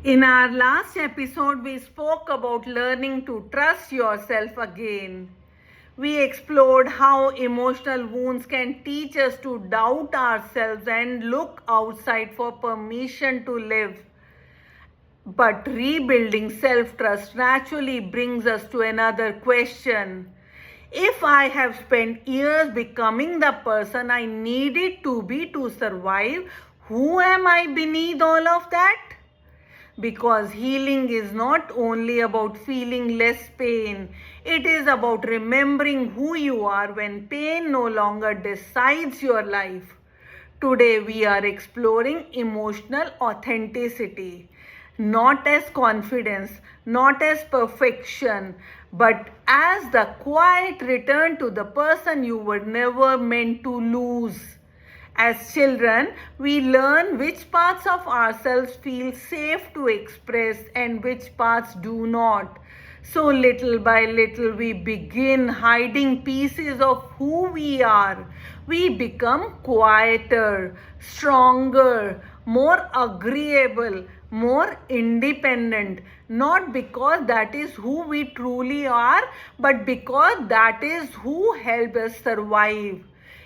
In our last episode, we spoke about learning to trust yourself again. We explored how emotional wounds can teach us to doubt ourselves and look outside for permission to live. But rebuilding self trust naturally brings us to another question. If I have spent years becoming the person I needed to be to survive, who am I beneath all of that? Because healing is not only about feeling less pain, it is about remembering who you are when pain no longer decides your life. Today, we are exploring emotional authenticity, not as confidence, not as perfection, but as the quiet return to the person you were never meant to lose. As children, we learn which parts of ourselves feel safe to express and which parts do not. So, little by little, we begin hiding pieces of who we are. We become quieter, stronger, more agreeable, more independent. Not because that is who we truly are, but because that is who helped us survive.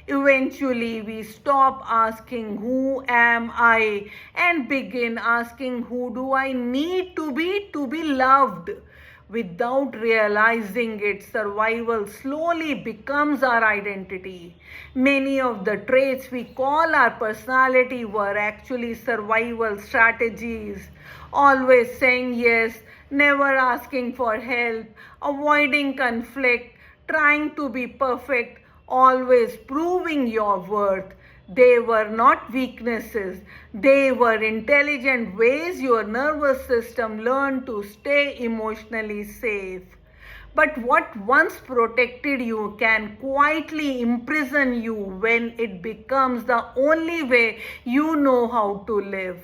Eventually, we stop asking, "Who am I?" and begin asking, "Who do I need to be loved?" Without realizing it, survival slowly becomes our identity. Many of the traits we call our personality were actually survival strategies. Always saying yes, never asking for help, avoiding conflict, trying to be perfect, always proving your worth. They were not weaknesses, they were intelligent ways your nervous system learned to stay emotionally safe. But what once protected you can quietly imprison you when it becomes the only way you know how to live.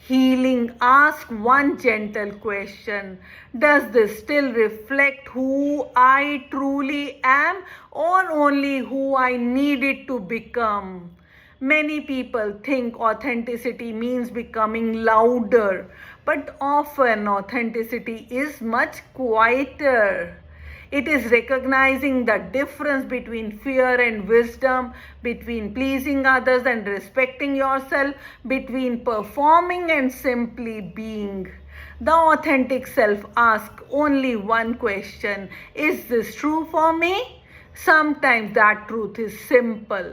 Healing asks one gentle question. Does this still reflect who I truly am or only who I needed to become? Many people think authenticity means becoming louder, but often authenticity is much quieter. It is recognizing the difference between fear and wisdom, between pleasing others and respecting yourself, between performing and simply being. The authentic self asks only one question: is this true for me? Sometimes that truth is simple.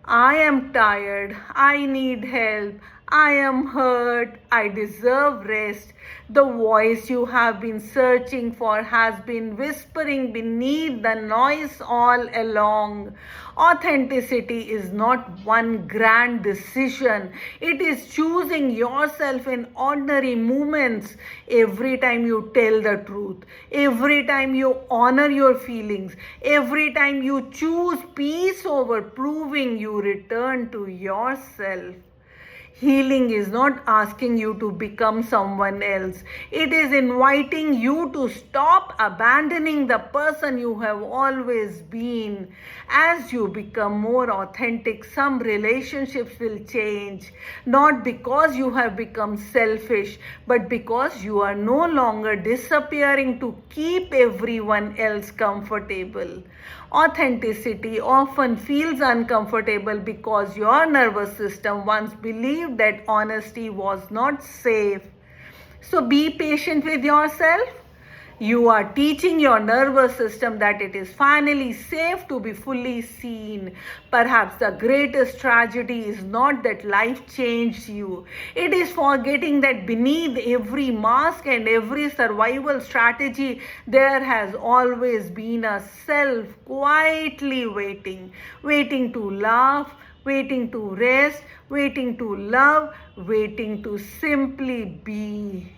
I am tired. I need help. I am hurt. I deserve rest. The voice you have been searching for has been whispering beneath the noise all along. Authenticity is not one grand decision, it is choosing yourself in ordinary moments. Every time you tell the truth, every time you honor your feelings, every time you choose peace over proving, you return to yourself. Healing is not asking you to become someone else. It is inviting you to stop abandoning the person you have always been. As you become more authentic, some relationships will change. Not because you have become selfish, but because you are no longer disappearing to keep everyone else comfortable. Authenticity often feels uncomfortable because your nervous system once believed that honesty was not safe. So be patient with yourself. You are teaching your nervous system that it is finally safe to be fully seen. Perhaps the greatest tragedy is not that life changed you, it is forgetting that beneath every mask and every survival strategy, there has always been a self quietly waiting, waiting to laugh, waiting to rest, waiting to love, waiting to simply be.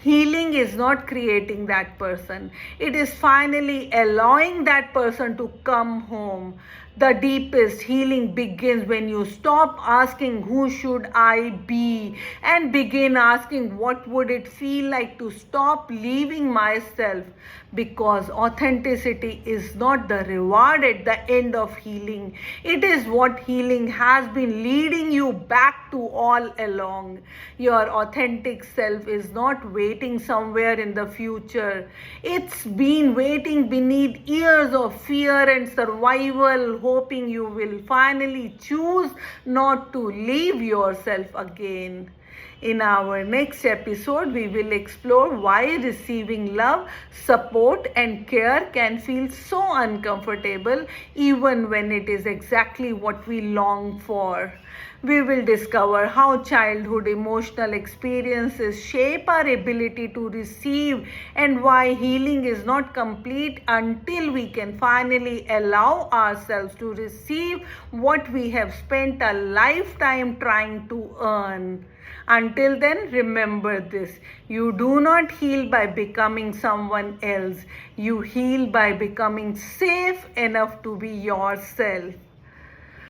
Healing is not creating that person. It is finally allowing that person to come home. The deepest healing begins when you stop asking, "Who should I be?" and begin asking, "What would it feel like to stop leaving myself?" Because authenticity is not the reward at the end of healing, it is what healing has been leading you back to all along. Your authentic self is not waiting somewhere in the future, it's been waiting beneath years of fear and survival, hoping you will finally choose not to leave yourself again. In our next episode, we will explore why receiving love, support, and care can feel so uncomfortable even when it is exactly what we long for. We will discover how childhood emotional experiences shape our ability to receive and why healing is not complete until we can finally allow ourselves to receive what we have spent a lifetime trying to earn. Until then, remember this: you do not heal by becoming someone else, you heal by becoming safe enough to be yourself.